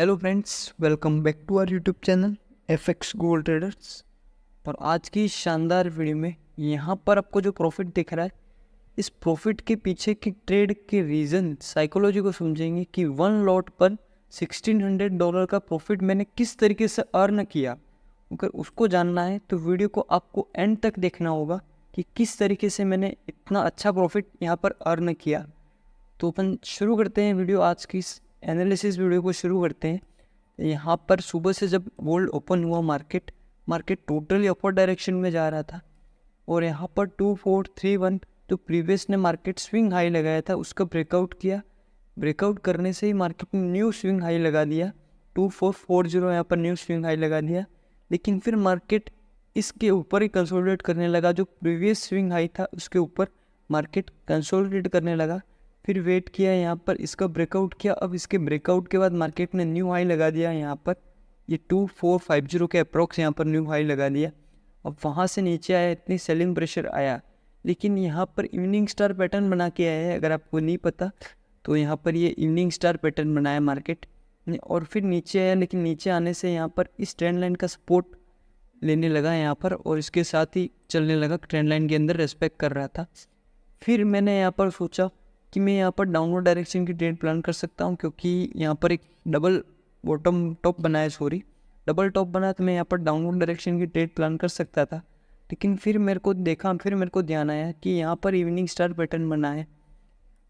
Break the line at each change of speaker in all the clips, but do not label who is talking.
Hello friends, welcome back to our YouTube channel FX gold traders. और आज की शानदार वीडियो में यहाँ पर आपको जो प्रॉफिट दिख रहा है, इस प्रॉफिट के पीछे की ट्रेड के रीज़न साइकोलॉजी को समझेंगे कि वन लॉट पर $1600 का प्रॉफिट मैंने किस तरीके से अर्न किया। अगर उसको जानना है तो वीडियो को आपको एंड तक देखना होगा कि किस तरीके से मैंने इतना अच्छा प्रॉफिट यहाँ पर अर्न किया। तो अपन शुरू करते हैं वीडियो, आज की इस एनालिसिस वीडियो को शुरू करते हैं। यहाँ पर सुबह से जब गोल्ड ओपन हुआ, मार्केट टोटली अपर डायरेक्शन में जा रहा था और यहाँ पर 2431 जो प्रीवियस ने मार्केट स्विंग हाई लगाया था उसका ब्रेकआउट किया। ब्रेकआउट करने से ही मार्केट ने न्यू स्विंग हाई लगा दिया, 2440 यहाँ पर न्यू स्विंग हाई लगा दिया। लेकिन फिर मार्केट इसके ऊपर ही कंसोलिडेट करने लगा, जो प्रीवियस स्विंग हाई था उसके ऊपर मार्केट कंसोलिडेट करने लगा। फिर वेट किया, यहाँ पर इसका ब्रेकआउट किया। अब इसके ब्रेकआउट के बाद मार्केट ने न्यू हाई लगा दिया, यहाँ पर ये 2450 के अप्रोक्स यहाँ पर न्यू हाई लगा दिया। अब वहाँ से नीचे आया, इतनी सेलिंग प्रेशर आया, लेकिन यहाँ पर इवनिंग स्टार पैटर्न बना के आया है। अगर आपको नहीं पता तो यहाँ पर ये इवनिंग स्टार पैटर्न बनाया मार्केट ने और फिर नीचे आया। लेकिन नीचे आने से यहाँ पर इस ट्रेंड लाइन का सपोर्ट लेने लगा यहाँ पर और इसके साथ ही चलने लगा, ट्रेंड लाइन के अंदर रेस्पेक्ट कर रहा था। फिर मैंने यहाँ पर सोचा कि मैं यहाँ पर डाउनवर्ड डायरेक्शन की ट्रेड प्लान कर सकता हूँ, क्योंकि यहाँ पर एक डबल बॉटम टॉप बना है, डबल टॉप बना, तो मैं यहाँ पर डाउनवर्ड डायरेक्शन की ट्रेड प्लान कर सकता था। लेकिन फिर मेरे को ध्यान आया कि यहाँ पर इवनिंग स्टार पैटर्न बना है,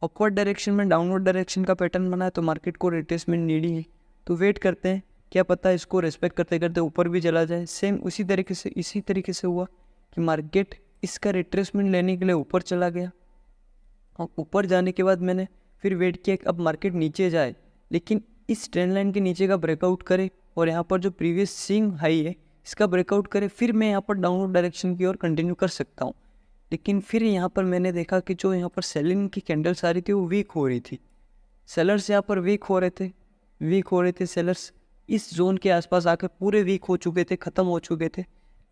अपवर्ड डायरेक्शन में डाउनवर्ड डायरेक्शन का पैटर्न बना है, तो मार्केट को रिट्रेसमेंट नीडी है। तो वेट करते हैं, क्या पता इसको रेस्पेक्ट करते करते ऊपर भी चला जाए। सेम इसी तरीके से हुआ कि मार्केट इसका रिट्रेसमेंट लेने के लिए ऊपर चला गया और ऊपर जाने के बाद मैंने फिर वेट किया कि अब मार्केट नीचे जाए, लेकिन इस ट्रेंड लाइन के नीचे का ब्रेकआउट करे और यहाँ पर जो प्रीवियस स्विंग हाई है इसका ब्रेकआउट करे, फिर मैं यहाँ पर डाउनवर्ड डायरेक्शन की ओर कंटिन्यू कर सकता हूँ। लेकिन फिर यहाँ पर मैंने देखा कि जो यहाँ पर सेलिंग की कैंडल्स आ रही थी वो वीक हो रही थी। सेलर्स यहाँ पर वीक हो रहे थे सेलर्स इस जोन के आसपास आकर पूरे वीक हो चुके थे, ख़त्म हो चुके थे।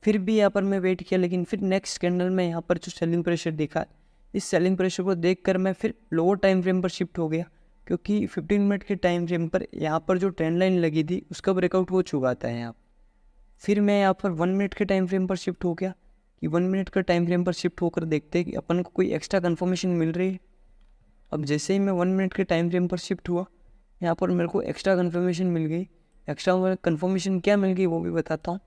फिर भी यहाँ पर मैं वेट किया, लेकिन फिर नेक्स्ट कैंडल में यहाँ पर जो सेलिंग प्रेशर दिखा, इस सेलिंग प्रेशर को देखकर मैं फिर लोअर टाइम फ्रेम पर शिफ्ट हो गया, क्योंकि 15 मिनट के टाइम फ्रेम पर यहाँ पर जो ट्रेंड लाइन लगी थी उसका ब्रेकआउट हो चुका था यहाँ। फिर मैं यहाँ पर 1 मिनट के टाइम फ्रेम पर शिफ्ट हो गया कि 1 मिनट का टाइम फ्रेम पर शिफ्ट होकर देखते हैं कि अपन को कोई एक्स्ट्रा कन्फर्मेशन मिल रही है। अब जैसे ही मैं 1 मिनट के टाइम फ्रेम पर शिफ्ट हुआ, यहाँ पर मेरे को एक्स्ट्रा कन्फर्मेशन मिल गई। एक्स्ट्रा कन्फर्मेशन क्या मिल गई वो भी बताता हूँ।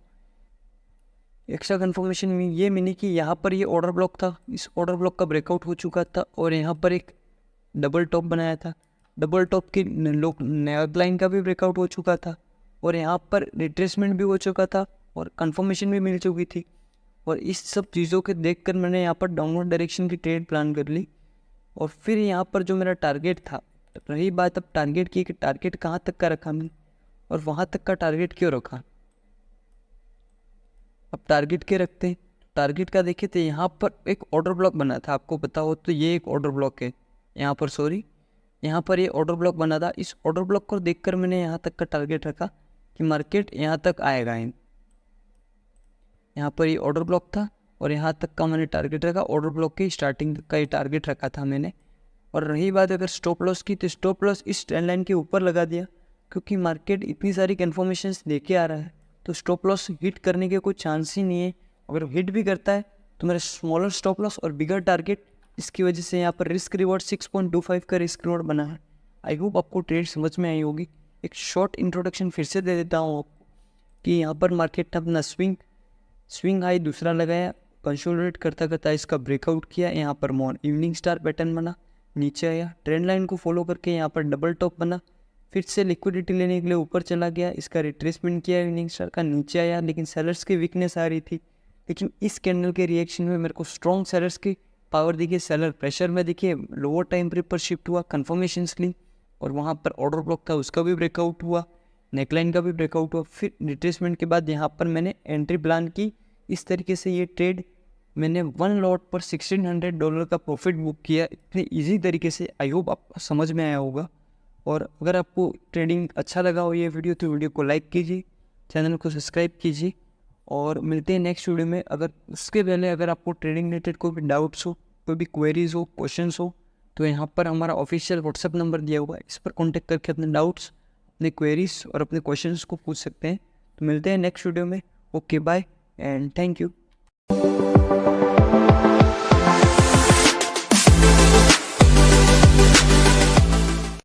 एक्स्ट्रा कन्फर्मेशन ये मिली कि यहाँ पर ये ऑर्डर ब्लॉक था, इस ऑर्डर ब्लॉक का ब्रेकआउट हो चुका था और यहाँ पर एक डबल टॉप बनाया था, डबल टॉप की नेक लाइन का भी ब्रेकआउट हो चुका था और यहाँ पर रिट्रेसमेंट भी हो चुका था और कन्फर्मेशन भी मिल चुकी थी। और इस सब चीज़ों के देखकर मैंने यहाँ पर डाउनवर्ड डायरेक्शन की ट्रेड प्लान कर ली। और फिर यहाँ पर जो मेरा टारगेट था, रही बात अब टारगेट की कि टारगेट कहाँ तक का रखा मैंने और वहाँ तक का टारगेट क्यों रखा। अब टारगेट के रखते हैं, टारगेट का देखें तो यहाँ पर एक ऑर्डर ब्लॉक बना था, आपको पता हो तो ये एक ऑर्डर ब्लॉक है यहाँ पर ये ऑर्डर ब्लॉक बना था। इस ऑर्डर ब्लॉक को देखकर मैंने यहाँ तक का टारगेट रखा कि मार्केट यहाँ तक आएगा। यहाँ पर ये ऑर्डर ब्लॉक था और यहाँ तक का मैंने टारगेट रखा, ऑर्डर ब्लॉक के स्टार्टिंग का ही टारगेट रखा था मैंने। और रही बात अगर स्टॉप लॉस की, तो स्टॉप लॉस इस ट्रेंड लाइन के ऊपर लगा दिया, क्योंकि मार्केट इतनी सारी कन्फर्मेशंस देके आ रहा है तो स्टॉप लॉस हिट करने के कोई चांस ही नहीं है। अगर हिट भी करता है तो मेरा स्मॉलर स्टॉप लॉस और बिगर टारगेट, इसकी वजह से यहाँ पर रिस्क रिवॉर्ड 6.25 का रिस्क रिवॉर्ड बना है। आई होप आपको ट्रेड समझ में आई होगी। एक शॉर्ट इंट्रोडक्शन फिर से दे देता हूँ आपको कि यहाँ पर मार्केट ने अपना स्विंग हाई दूसरा लगाया, कंसोलिडेट करता करता इसका ब्रेकआउट किया, यहाँ पर इवनिंग स्टार पैटर्न बना, नीचे आया, ट्रेंड लाइन को फॉलो करके यहाँ पर डबल टॉप बना, फिर से लिक्विडिटी लेने के लिए ऊपर चला गया, इसका रिट्रेसमेंट किया इवनिंग स्टार का, नीचे आया, लेकिन सेलर्स की वीकनेस आ रही थी। लेकिन इस कैंडल के रिएक्शन में मेरे को स्ट्रॉन्ग सेलर्स की पावर दिखी, सेलर प्रेशर में दिखे, लोअर टाइम फ्रेम पर शिफ्ट हुआ, कन्फर्मेशंस ली और वहाँ पर ऑर्डर ब्लॉक था उसका भी ब्रेकआउट हुआ, नेकलाइन का भी ब्रेकआउट हुआ। फिर रिट्रेसमेंट के बाद यहाँ पर मैंने एंट्री प्लान की। इस तरीके से ये ट्रेड मैंने 1 लॉट पर $1600 का प्रॉफिट बुक किया, इतने इजी तरीके से। आई होप आपको समझ में आया होगा। और अगर आपको ट्रेडिंग अच्छा लगा हो ये वीडियो तो वीडियो को लाइक कीजिए, चैनल को सब्सक्राइब कीजिए और मिलते हैं नेक्स्ट वीडियो में। अगर उसके पहले अगर आपको ट्रेडिंग रिलेटेड कोई भी डाउट्स हो, कोई भी क्वेरीज हो, क्वेश्चंस हो, तो यहाँ पर हमारा ऑफिशियल व्हाट्सएप नंबर दिया हुआ है, इस पर कॉन्टेक्ट करके अपने डाउट्स अपने क्वेरीज और अपने क्वेश्चंस को पूछ सकते हैं। तो मिलते हैं नेक्स्ट वीडियो में। Okay bye and thank you.